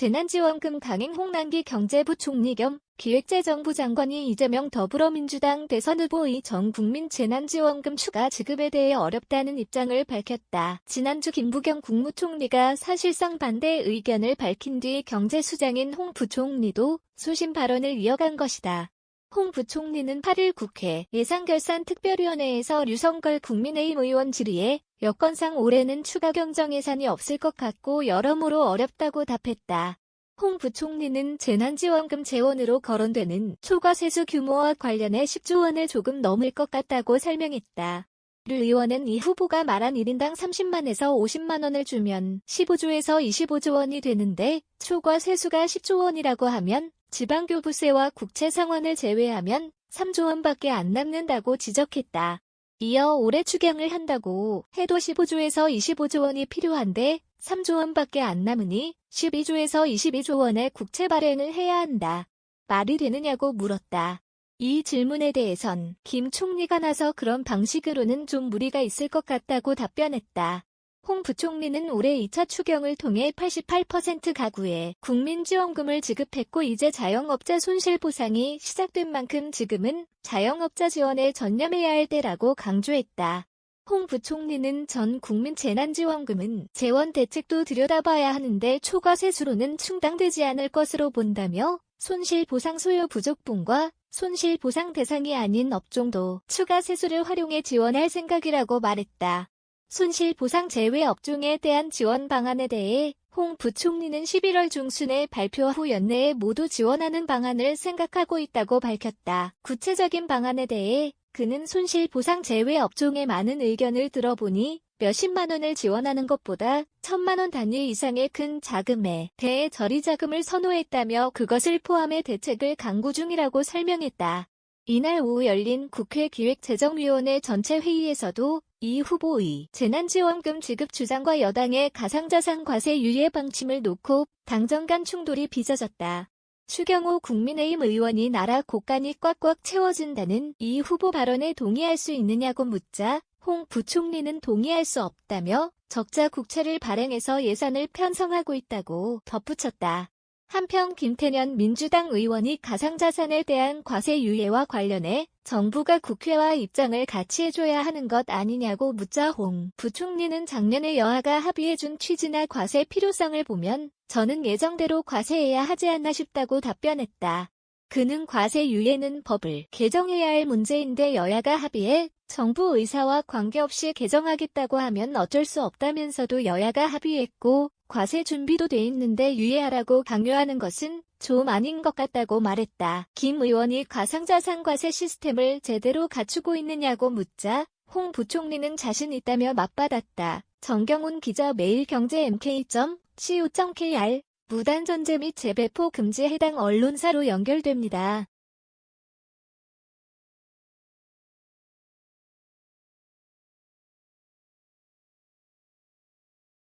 재난지원금 강행 홍남기 경제부총리 겸 기획재정부 장관이 이재명 더불어민주당 대선 후보의 전 국민 재난지원금 추가 지급에 대해 어렵다는 입장을 밝혔다. 지난주 김부겸 국무총리가 사실상 반대 의견을 밝힌 뒤 경제수장인 홍 부총리도 소신 발언을 이어간 것이다. 홍 부총리는 8일 국회 예산결산특별위원회에서 류성걸 국민의힘 의원 질의에 여건상 올해는 추가 경정 예산이 없을 것 같고 여러모로 어렵다고 답했다. 홍 부총리는 재난지원금 재원으로 거론되는 초과 세수 규모와 관련해 10조 원을 조금 넘을 것 같다고 설명했다. 류 의원은 이 후보가 말한 1인당 30만에서 50만 원을 주면 15조에서 25조 원이 되는데 초과 세수가 10조 원이라고 하면 지방교부세와 국채 상환을 제외하면 3조 원밖에 안 남는다고 지적했다. 이어 올해 추경을 한다고 해도 15조에서 25조 원이 필요한데 3조 원밖에 안 남으니 12조에서 22조 원의 국채 발행을 해야 한다. 말이 되느냐고 물었다. 이 질문에 대해선 김 총리가 나서 그런 방식으로는 좀 무리가 있을 것 같다고 답변했다. 홍 부총리는 올해 2차 추경을 통해 88% 가구에 국민지원금을 지급했고 이제 자영업자 손실보상이 시작된 만큼 지금은 자영업자 지원에 전념해야 할 때라고 강조했다. 홍 부총리는 전 국민 재난지원금은 재원 대책도 들여다봐야 하는데 초과 세수로는 충당되지 않을 것으로 본다며 손실보상 소요 부족분과 손실보상 대상이 아닌 업종도 추가 세수를 활용해 지원할 생각이라고 말했다. 손실보상 제외 업종에 대한 지원 방안에 대해 홍 부총리는 11월 중순에 발표 후 연내에 모두 지원하는 방안을 생각하고 있다고 밝혔다. 구체적인 방안에 대해 그는 손실보상 제외 업종의 많은 의견을 들어보니 몇십만 원을 지원하는 것보다 1,000만 원 단위 이상의 큰 자금에 대해 저리자금을 선호했다며 그것을 포함해 대책을 강구 중이라고 설명했다. 이날 오후 열린 국회 기획재정위원회 전체 회의에서도 이 후보의 재난지원금 지급 주장과 여당의 가상자산 과세 유예 방침을 놓고 당정 간 충돌이 빚어졌다. 추경호 국민의힘 의원이 나라 곳간이 꽉꽉 채워진다는 이 후보 발언에 동의할 수 있느냐고 묻자 홍 부총리는 동의할 수 없다며 적자 국채를 발행해서 예산을 편성하고 있다고 덧붙였다. 한편 김태년 민주당 의원이 가상자산에 대한 과세 유예와 관련해 정부가 국회와 입장을 같이 해줘야 하는 것 아니냐고 묻자 홍 부총리는 작년에 여야가 합의해준 취지나 과세 필요성을 보면 저는 예정대로 과세해야 하지 않나 싶다고 답변했다. 그는 과세 유예는 법을 개정해야 할 문제인데 여야가 합의해 정부 의사와 관계없이 개정하겠다고 하면 어쩔 수 없다면서도 여야가 합의했고 과세 준비도 돼 있는데 유예하라고 강요하는 것은 좀 아닌 것 같다고 말했다. 김 의원이 가상자산 과세 시스템을 제대로 갖추고 있느냐고 묻자 홍 부총리는 자신 있다며 맞받았다. 정경훈 기자 매일경제 mk.co.kr 무단전제 및 재배포 금지에 해당 언론사로 연결됩니다.